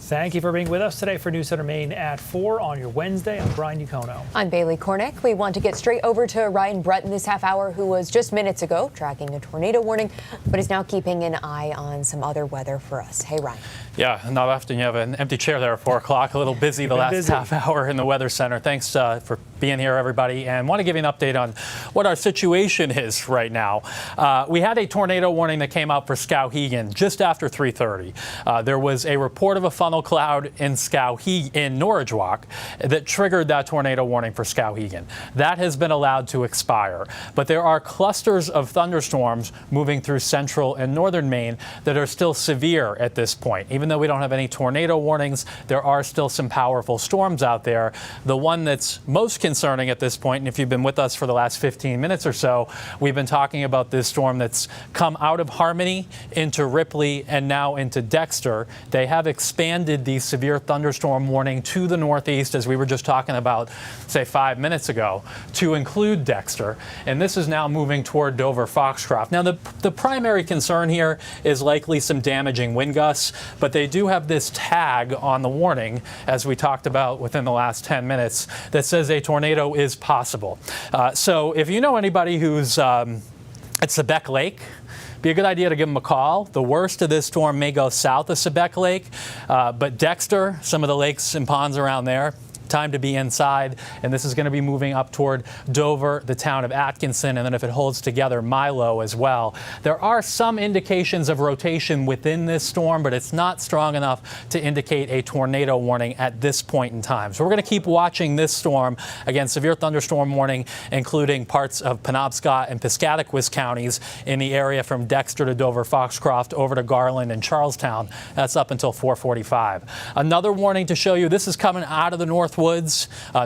Thank you for being with us today for News Center Maine at 4 on your Wednesday. I'm Brian Yukono. I'm Bailey Cornick. We want to get straight over to Ryan Brett in this half hour, who was just minutes ago tracking a tornado warning, but is now keeping an eye on some other weather for us. Hey, Ryan. Yeah, not often you have an empty chair there at 4 o'clock. A little busy the last half hour in the Weather Center. Thanks for being here, everybody. And want to give you an update on what our situation is right now. We had a tornado warning that came out for Skowhegan just after 3:30. There was a report of a funnel cloud in Norridgewock that triggered that tornado warning for Skowhegan. That has been allowed to expire. But there are clusters of thunderstorms moving through central and northern Maine that are still severe at this point. Even though we don't have any tornado warnings, there are still some powerful storms out there. The one that's most concerning at this point, and if you've been with us for the last 15 minutes or so, we've been talking about this storm that's come out of Harmony into Ripley and now into Dexter. They have expanded the severe thunderstorm warning to the northeast, as we were just talking about, say, 5 minutes ago, to include Dexter. And this is now moving toward Dover-Foxcroft. Now, the primary concern here is likely some damaging wind gusts, but they do have this tag on the warning, as we talked about within the last 10 minutes, that says a tornado is possible. So if you know anybody who's at Sebec Lake, be a good idea to give them a call. The worst of this storm may go south of Sebec Lake, but Dexter, some of the lakes and ponds around there, time to be inside, and this is going to be moving up toward Dover, the town of Atkinson, and then if it holds together, Milo as well. There are some indications of rotation within this storm, but it's not strong enough to indicate a tornado warning at this point in time. So we're going to keep watching this storm. Again, severe thunderstorm warning, including parts of Penobscot and Piscataquis counties in the area from Dexter to Dover-Foxcroft over to Garland and Charlestown. That's up until 4:45. Another warning to show you, this is coming out of the Northwoods,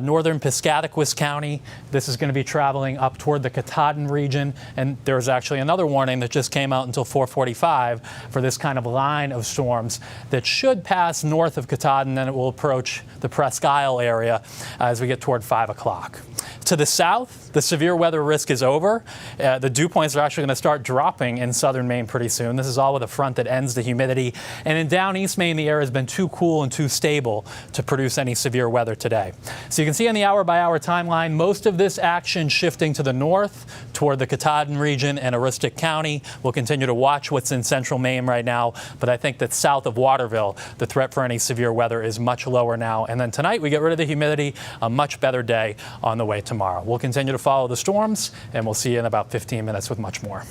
northern Piscataquis County. This is going to be traveling up toward the Katahdin region, and there's actually another warning that just came out until 4:45 for this kind of line of storms that should pass north of Katahdin, and it will approach the Presque Isle area as we get toward 5 o'clock. To the south, the severe weather risk is over. The dew points are actually going to start dropping in southern Maine pretty soon. This is all with a front that ends the humidity. And in down east Maine, the air has been too cool and too stable to produce any severe weather today. So you can see on the hour-by-hour timeline, most of this action shifting to the north toward the Katahdin region and Aroostook County. We'll continue to watch what's in central Maine right now, but I think that south of Waterville, the threat for any severe weather is much lower now. And then tonight, we get rid of the humidity, a much better day on the way tomorrow. We'll continue to follow the storms, and we'll see you in about 15 minutes with much more.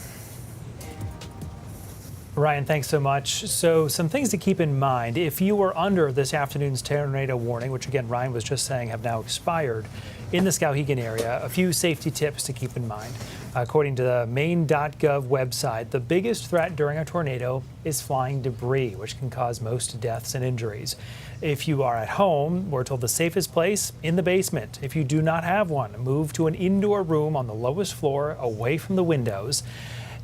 Ryan, thanks so much. So some things to keep in mind. If you were under this afternoon's tornado warning, which again, Ryan was just saying have now expired in the Skowhegan area, a few safety tips to keep in mind. According to the Maine.gov website, the biggest threat during a tornado is flying debris, which can cause most deaths and injuries. If you are at home, we're told the safest place in the basement. If you do not have one, move to an indoor room on the lowest floor away from the windows.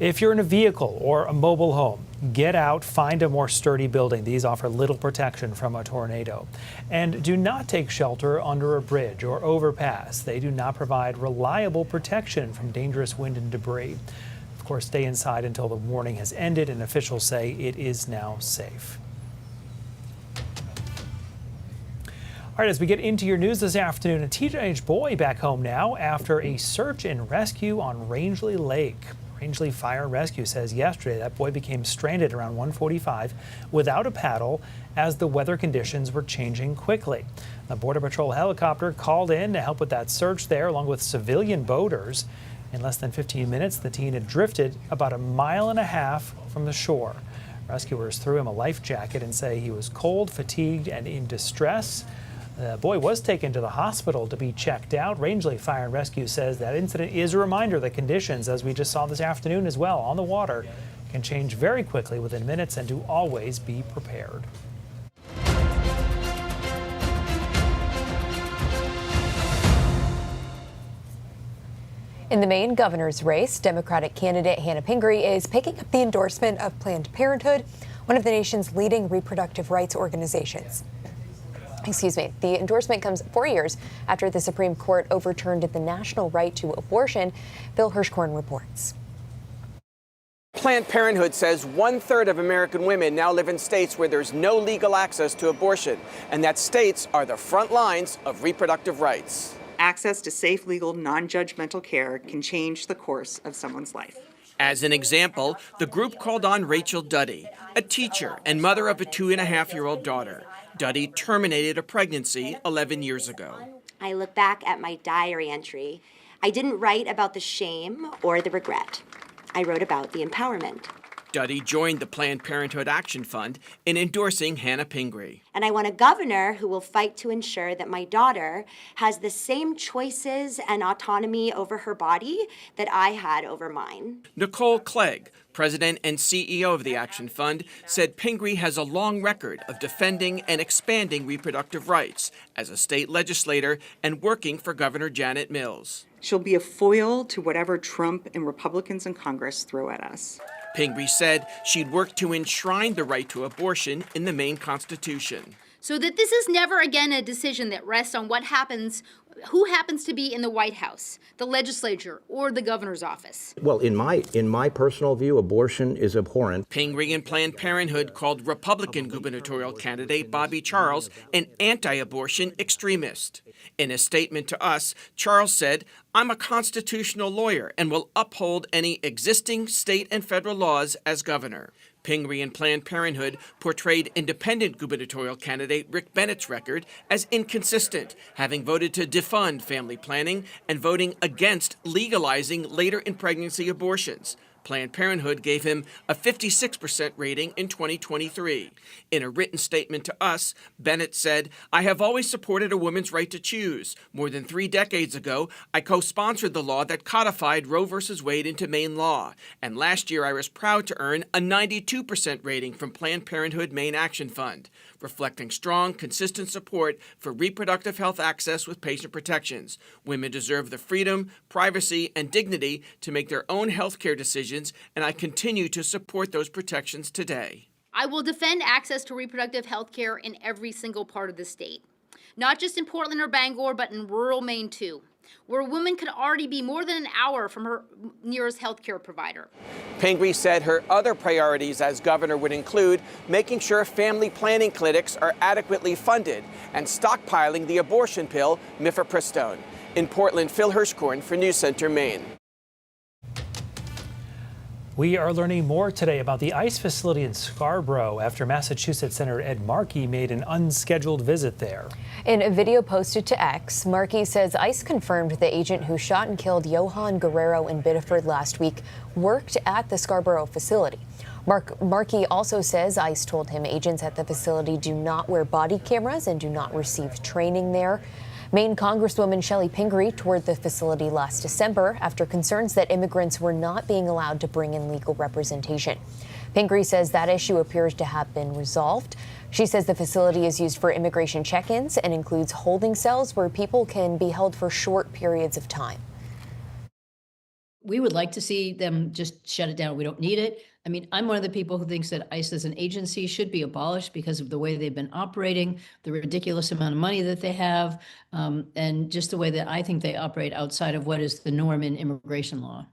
If you're in a vehicle or a mobile home, get out, find a more sturdy building. These offer little protection from a tornado. And do not take shelter under a bridge or overpass. They do not provide reliable protection from dangerous wind and debris. Of course, stay inside until the warning has ended and officials say it is now safe. All right, as we get into your news this afternoon, a teenage boy back home now after a search and rescue on Rangeley Lake. Rangeley Fire and Rescue says yesterday that boy became stranded around 1:45 without a paddle as the weather conditions were changing quickly. A Border Patrol helicopter called in to help with that search there, along with civilian boaters. In less than 15 minutes, the teen had drifted about 1.5 miles from the shore. Rescuers threw him a life jacket and say he was cold, fatigued, and in distress. The boy was taken to the hospital to be checked out. Rangeley Fire and Rescue says that incident is a reminder that conditions, as we just saw this afternoon as well, on the water can change very quickly within minutes, and to always be prepared. In the Maine governor's race, Democratic candidate Hannah Pingree is picking up the endorsement of Planned Parenthood, one of the nation's leading reproductive rights organizations. The endorsement comes 4 years after the Supreme Court overturned the national right to abortion. Bill Hirschkorn reports. Planned Parenthood says 1/3 of American women now live in states where there's no legal access to abortion, and that states are the front lines of reproductive rights. Access to safe, legal, non-judgmental care can change the course of someone's life. As an example, the group called on Rachel Duddy, a teacher and mother of a 2.5-year-old daughter. Duddy terminated a pregnancy 11 years ago. I look back at my diary entry. I didn't write about the shame or the regret. I wrote about the empowerment. Duddy joined the Planned Parenthood Action Fund in endorsing Hannah Pingree. And I want a governor who will fight to ensure that my daughter has the same choices and autonomy over her body that I had over mine. Nicole Clegg, president and CEO of the Action Fund, said Pingree has a long record of defending and expanding reproductive rights as a state legislator and working for Governor Janet Mills. She'll be a foil to whatever Trump and Republicans in Congress throw at us. Pingree said she'd work to enshrine the right to abortion in the Maine Constitution. So that this is never again a decision that rests on who happens to be in the White House, the legislature, or the governor's office. Well, in my personal view, abortion is abhorrent. Pingree and Planned Parenthood called Republican gubernatorial candidate Bobby Charles an anti-abortion extremist. In a statement to us, Charles said, "I'm a constitutional lawyer and will uphold any existing state and federal laws as governor." Pingree and Planned Parenthood portrayed independent gubernatorial candidate Rick Bennett's record as inconsistent, having voted to defund family planning and voting against legalizing later in pregnancy abortions. Planned Parenthood gave him a 56% rating in 2023. In a written statement to us, Bennett said, "I have always supported a woman's right to choose. More than 3 decades ago, I co-sponsored the law that codified Roe v. Wade into Maine law. And last year, I was proud to earn a 92% rating from Planned Parenthood Maine Action Fund, reflecting strong, consistent support for reproductive health access with patient protections. Women deserve the freedom, privacy, and dignity to make their own health care decisions, and I continue to support those protections today." I will defend access to reproductive health care in every single part of the state. Not just in Portland or Bangor, but in rural Maine too, where a woman could already be more than an hour from her nearest health care provider. Pingree said her other priorities as governor would include making sure family planning clinics are adequately funded and stockpiling the abortion pill, mifepristone. In Portland, Phil Hirschkorn for News Center, Maine. We are learning more today about the ICE facility in Scarborough after Massachusetts Senator Ed Markey made an unscheduled visit there. In a video posted to X, Markey says ICE confirmed the agent who shot and killed Johan Guerrero in Biddeford last week worked at the Scarborough facility. Markey also says ICE told him agents at the facility do not wear body cameras and do not receive training there. Maine Congresswoman Shelley Pingree toured the facility last December after concerns that immigrants were not being allowed to bring in legal representation. Pingree says that issue appears to have been resolved. She says the facility is used for immigration check-ins and includes holding cells where people can be held for short periods of time. We would like to see them just shut it down. We don't need it. I mean, I'm one of the people who thinks that ICE as an agency should be abolished because of the way they've been operating, the ridiculous amount of money that they have, and just the way that I think they operate outside of what is the norm in immigration law.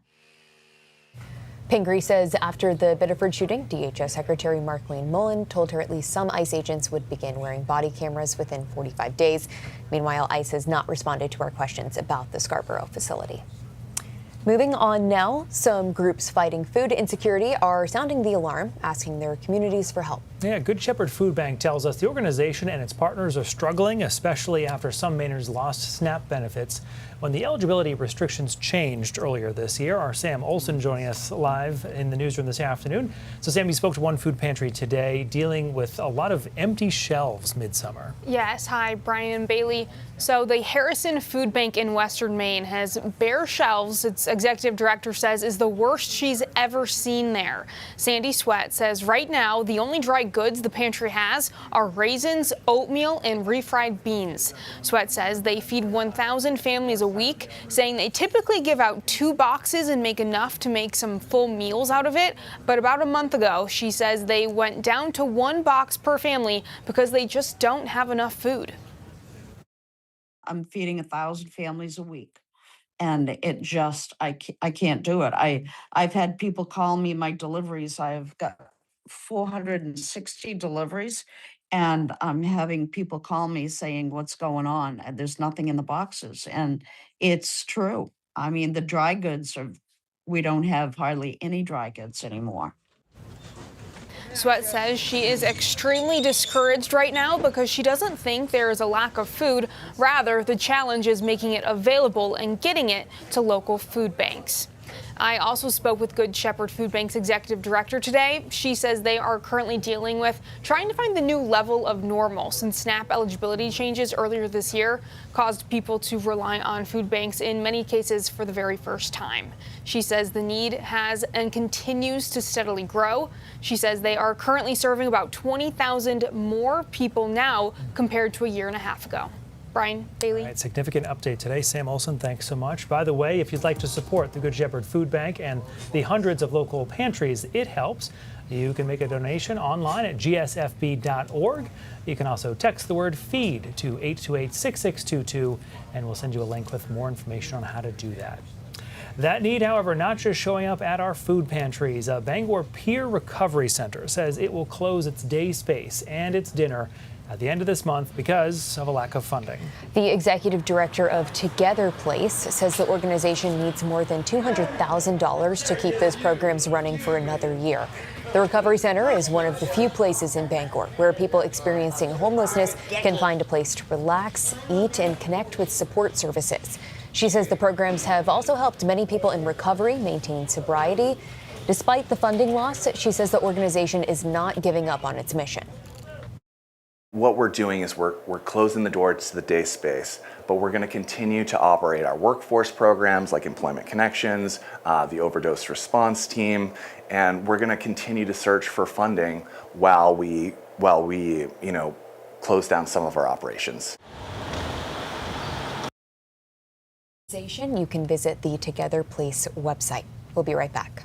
Pingree says after the Biddeford shooting, DHS Secretary Mark-Wayne Mullen told her at least some ICE agents would begin wearing body cameras within 45 days. Meanwhile, ICE has not responded to our questions about the Scarborough facility. Moving on now, some groups fighting food insecurity are sounding the alarm, asking their communities for help. Yeah, Good Shepherd Food Bank tells us the organization and its partners are struggling, especially after some Mainers lost SNAP benefits when the eligibility restrictions changed earlier this year. Our Sam Olson joining us live in the newsroom this afternoon. So Sam, you spoke to one food pantry today dealing with a lot of empty shelves midsummer. Yes, hi, Brian and Bailey. So the Harrison Food Bank in Western Maine has bare shelves. Its executive director says is the worst she's ever seen there. Sandy Sweat says right now the only dry goods the pantry has are raisins, oatmeal, and refried beans. Sweat says they feed 1,000 families a week, saying they typically give out 2 boxes and make enough to make some full meals out of it. But about a month ago, she says they went down to 1 box per family because they just don't have enough food. I'm feeding 1,000 families a week. and it just, I can't do it. I've had people call me my deliveries. I've got 460 deliveries, and I'm having people call me saying, what's going on? And there's nothing in the boxes. And it's true. I mean, the dry goods we don't have hardly any dry goods anymore. Sweat says she is extremely discouraged right now because she doesn't think there is a lack of food. Rather, the challenge is making it available and getting it to local food banks. I also spoke with Good Shepherd Food Bank's executive director today. She says they are currently dealing with trying to find the new level of normal since SNAP eligibility changes earlier this year caused people to rely on food banks in many cases for the very first time. She says the need has and continues to steadily grow. She says they are currently serving about 20,000 more people now compared to a year and a half ago. Brian, Bailey. All right, significant update today. Sam Olson, thanks so much. By the way, if you'd like to support the Good Shepherd Food Bank and the hundreds of local pantries it helps, you can make a donation online at gsfb.org. You can also text the word FEED to 828-6622, and we'll send you a link with more information on how to do that. That need, however, not just showing up at our food pantries. A Bangor Peer Recovery Center says it will close its day space and its dinner at the end of this month because of a lack of funding. The executive director of Together Place says the organization needs more than $200,000 to keep those programs running for another year. The Recovery Center is one of the few places in Bangor where people experiencing homelessness can find a place to relax, eat, and connect with support services. She says the programs have also helped many people in recovery maintain sobriety. Despite the funding loss, she says the organization is not giving up on its mission. What we're doing is we're closing the door to the day space, but we're going to continue to operate our workforce programs like Employment Connections, the Overdose Response Team, and we're going to continue to search for funding while we close down some of our operations. You can visit the Together Place website. We'll be right back.